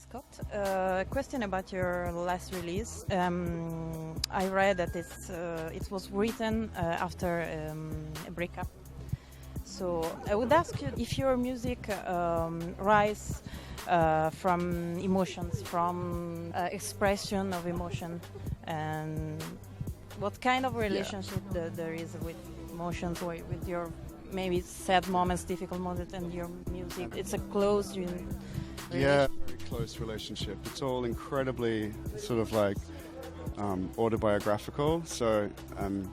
Scott. A question about your last release. I read that it was written after a breakup. So I would ask you if your music rise from emotions, from expression of emotion, and what kind of relationship there is with emotions, or with your maybe sad moments, difficult moments, and your music. It's a close relationship. Yeah, very close relationship. It's all incredibly sort of like autobiographical. So, and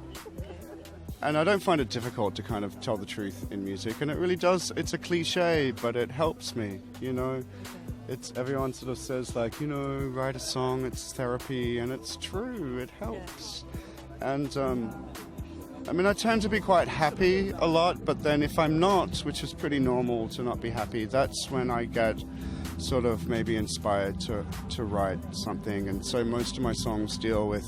I don't find it difficult to kind of tell the truth in music. And it really does. It's a cliche, but it helps me. You know, it's everyone sort of says like, you know, write a song. It's therapy, and it's true. It helps. And I mean, I tend to be quite happy a lot, but then if I'm not, which is pretty normal to not be happy, that's when I get sort of maybe inspired to write something. And so most of my songs deal with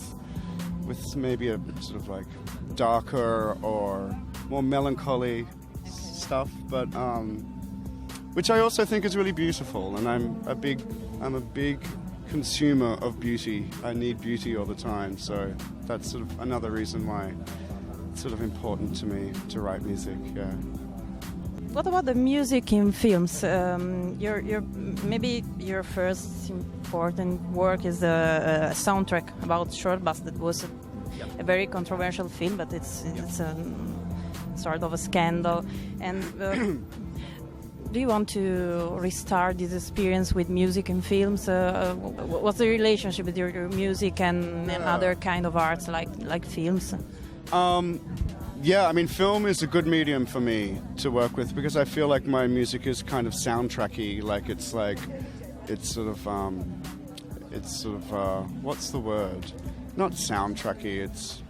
maybe a sort of like darker or more melancholy stuff, but which I also think is really beautiful. And I'm a big consumer of beauty. I need beauty all the time, so that's sort of another reason why it's sort of important to me to write music. Yeah. What about the music in films? Maybe your first important work is a soundtrack about Short Bus that was a very controversial film, but it's a sort of a scandal. And do you want to restart this experience with music in films? What's the relationship with your music and other kind of arts like films? Yeah, I mean, film is a good medium for me to work with because I feel like my music is kind of soundtracky. It's sort of what's the word? Not soundtracky. It's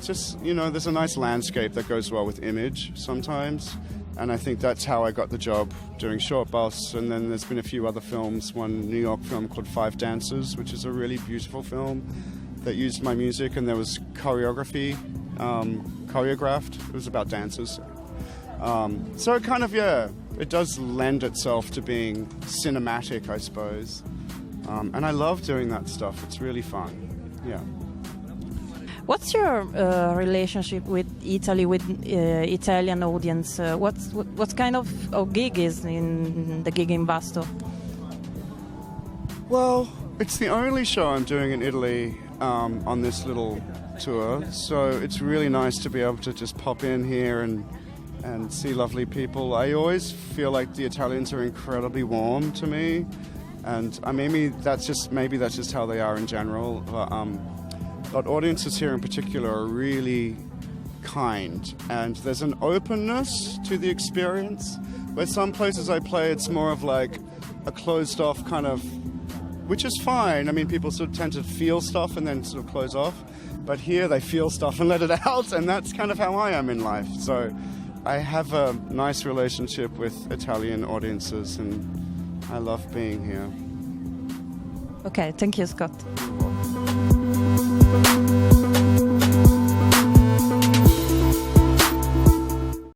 just, you know, there's a nice landscape that goes well with image sometimes, and I think that's how I got the job doing Short Bus. And then there's been a few other films. One New York film called Five Dancers, which is a really beautiful film that used my music, and there was choreographed. It was about dancers. So it kind of, it does lend itself to being cinematic, I suppose. And I love doing that stuff. It's really fun. Yeah. What's your relationship with Italy, with Italian audience? What kind of gig is in the gig in Vasto? Well, it's the only show I'm doing in Italy on this little tour, so it's really nice to be able to just pop in here and see lovely people. I always feel like the Italians are incredibly warm to me, and maybe that's just how they are in general. But audiences here in particular are really kind, and there's an openness to the experience. Where some places I play, it's more of like a closed off kind of, which is fine. I mean, people sort of tend to feel stuff and then sort of close off. But here they feel stuff and let it out, and that's kind of how I am in life. So I have a nice relationship with Italian audiences, and I love being here. Okay, thank you, Scott. You're welcome.